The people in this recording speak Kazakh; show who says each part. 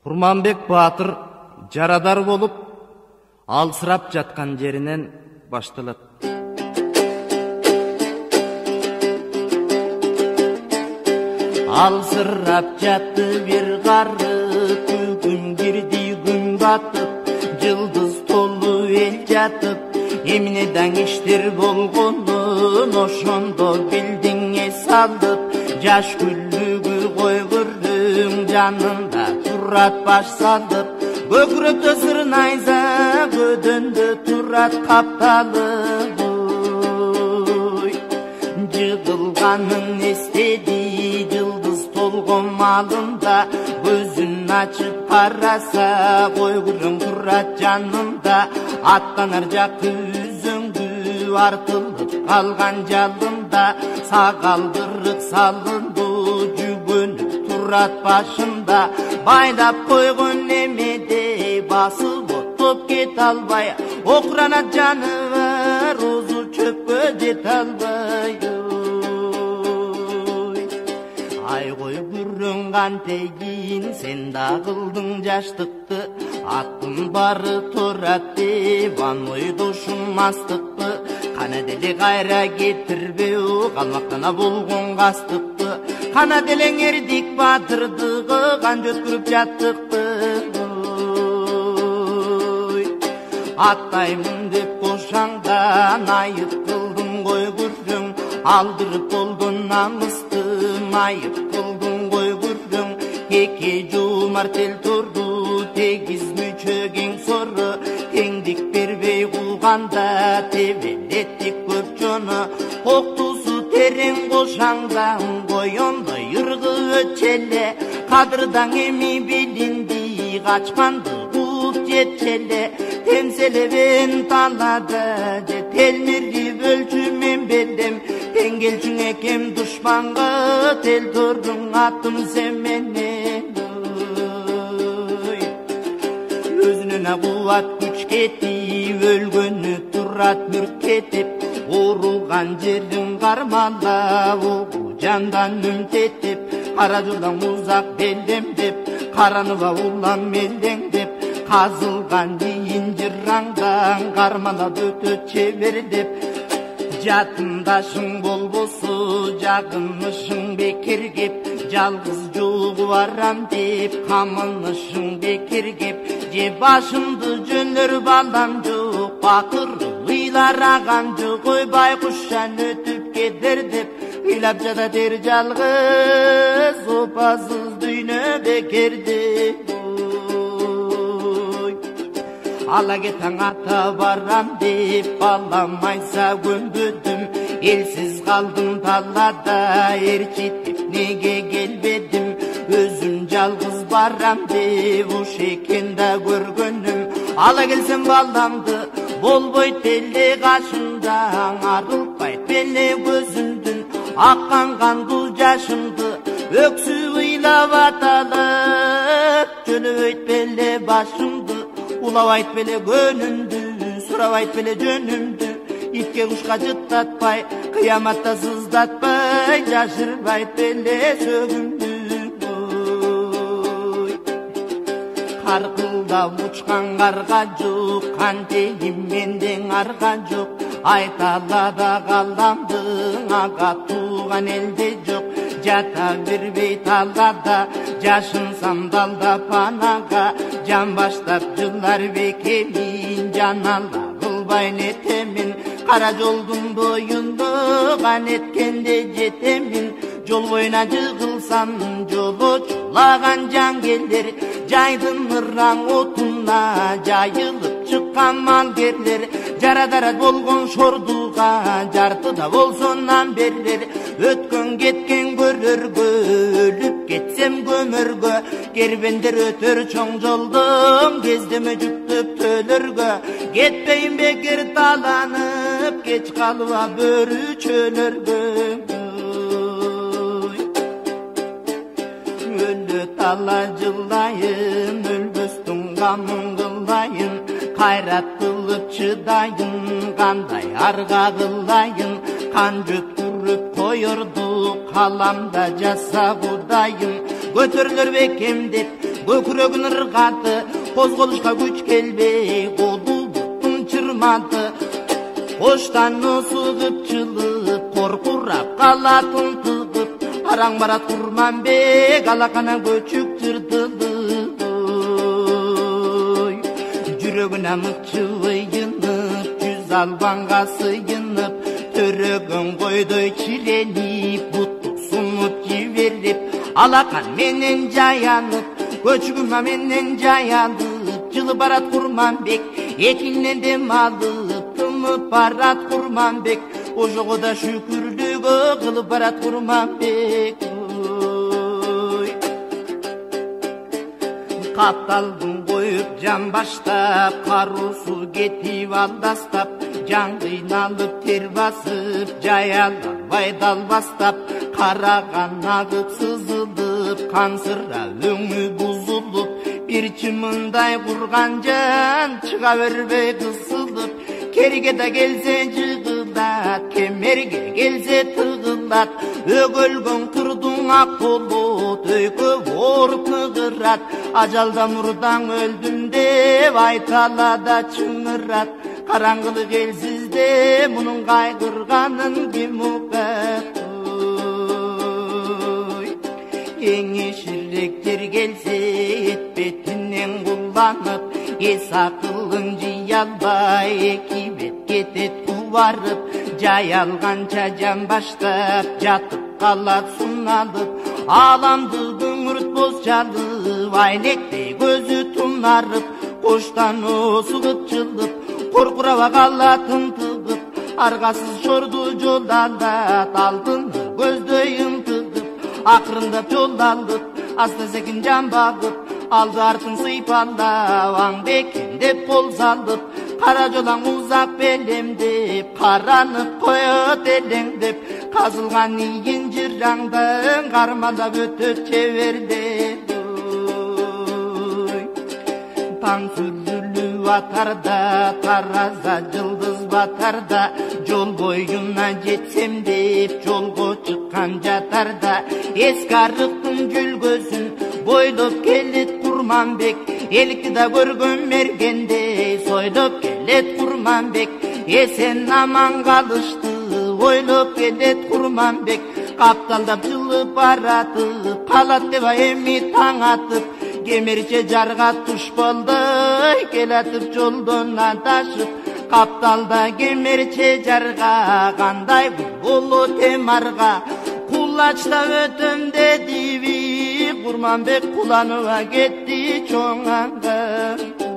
Speaker 1: Курманбек Баатыр жарадар болуп, алсырап жаткан жеринен башталат. Алсырап жатты бир кары, күн кирди күн батып, жылдыз толу эл жатып, эмне даң иштер болгонун ошондо билдиң эс алып, жаш күлүгү койгурдуң жанында турат баш салып, көкүрөктө сыр найза көдөндө турат капталып. Жыгылганын эстеди жылдыз толгон малында, көзүн ачып караса койгурун турат жанында, аттанар жакты үзөңгү артылып калган жалында, сакалдырык салынды жүгөнүп турат башында, байлап койгон эмеде басып оттоп кете албай, окранат жаныбар озу чөпкө жете албай. Ай кой бүрүң кантейин сен да кылдың жаштыкты, аттын бары турат деп ойдошун мастыкты, кана деле кайра кетирбеу калмактана болгон кастыкты, кана делең эрдик батырдыгы кан жөткүрүп жаттыкты. Аттаймын деп кошаңдан айып кылдың кой күрсөң, алдырып болдун намысты майып кылдың кой күрсөң, эки жумар тел турду тегиз мүчө кең сору, теңдик бербей кулганда тебелеттик көп жону, коктусу терең кошаңдан коёндой ыргы өтчеле, кадырдаң эми билинди качканды кууп жетчеле, темселебен талада же телмирди бөлчүмен белдем, тең экем душманга тел турдуң аттым сен менен. Өзүнө кубат күч кетип өлгөнү турат мүрткетип, ооруган жерин кармалап угу жандан үмтетип, кара журдан узак белдемдеп, каранова улам мелдеңдеп, казылган ийин жыраңдан кармалап өтөт чебердеп, жатындашың болбосо жагынышың бекер кеп, жалгыз жолу барам деп камынышың бекер кеп, же башымды жөнөр балам жок, бакыр ыйлараган жок, ой байкушан өтүп кетер деп, ыйлап жататыр жалгыз опасыз дүйнө бекер деп. Ала кетаң ата барам деп баламайса көмбөдүм, элсиз калдым талада ээрчитип неге келбедим, өзүм жалгыз барам деп уш экен да көргөнүм, ала келсем баламды болбойт эле кашымдан, арылтпайт беле көзүмдүн аккан кандуу жашымды, өксүп ыйлап аталып жөнөбөйт беле башымды, улабайт беле көнүмдү, сурабайт беле жөнүмдү, итке кушка жыттатпай, кыяматта сыздатпай, жашырбайт беле сөгүмдү. Каркылдап учкан карга жок, кантейим менден арга жок, айталада каламдың ага тууган элде жок, жата бербей талада, жашын сандалда панага, жан баштап жылдар бекемин, жанала кылбай нетемин, кара жолдун боюнда кан эткенде жетемин, жол боюна жыгылсам жолочулаган жангелер, жайдын ырраң отуна жайылып чыккан малгерлер, жарадарат болгон шордуга жартыда болсо нан берер, өткөн кеткен көрөргө, өлүп кетсем көмөргө, кербендер өтөр чоң жолдон кездеме жүктөп төлөргө, кетпейин бекер таланып, кеч калба бөрү чөлөргө. Өлөт ала жылайын, өлбөстүн камын кылайын, кайрат кылып чыдайын, кандай арга кылайын, кан жөткүрүп коёрду каламда жаса кудайым, көтөрүлөр бекем деп көкірегін ырғады, қозғалышқа күч келбей қолын чырмады. Оштан осығып жылып, қорқурап қалатын тығып, араң барат Құрманбек алақана көчік жыртылып. Жүрегіне мұтшылайынып, жүз албанға сыйынып, төрөгөн қойдой чиреніп, бұттық сұнып жіберіп, алақан менен жаянып, көчігіма менен жаянып, жылы барат Құрманбек, екіннен дем алып, тынып барат Құрманбек, ожоғы да шүкірлігі қылып барат Құрманбек. Қапталдың қойып жан баштап, қарусу кетіп алдастап, жан қиналып тер басып, жаялар байдал бастап, қараған ағып сызылып, қансыра өңі бұзылып, бір чымындай құрған жан шыға бербей қысылып, керге да келсе жығылат, кемерге келсе тығылат, өгөлгөн қырдың ақ болот, өйкө орып нығырат, ажалдан ұрдан өлдім деп айталада чыңырат, қараңғылық елсізде мұның қайғырғанын кім ұқпақ. Еңе шіректер келсе етпетінен құланып, ес ақылын жиялбай екі бет кетет қуарып, жайалғанша жан баштап жатып қалат сұналып, аламдығың ұрт боз жалып, айнектей көзі тұнарып, қоштан осығып жылып, қорқырава қалатын тығып, арғасыз шорды жолдалат, алтыны көздейін тығып, ақырындап жол алып, аста секін жан бағып, алды артын сыйпалап, аңбекен деп қол салып, қара жолаң ұзақ белемдеп, қаранып қойыт елеңдеп, қазылған иін жыраңдың қармалап өтөт чебердеп. Таң сүріліп атарда, тараза жылдыз батарда, жол бойына жетсем деп, жолға шыққан жатарда, ескі арықтың жүлгөсін бойлап келет Құрманбек, елікті да көргөн мергенде, сойлап келет Құрманбек, есен аман қалышты, ойлап келет Құрманбек, қапталдап жылып баратып, қалат деп эми таң атып, кемерче жарға туш болды, келатып жолдон адашып, қапталда кемерче жарға, қандай болот темарға, құлачта өтім дедиби, Құрманбек құлануға кетті чоңаңға.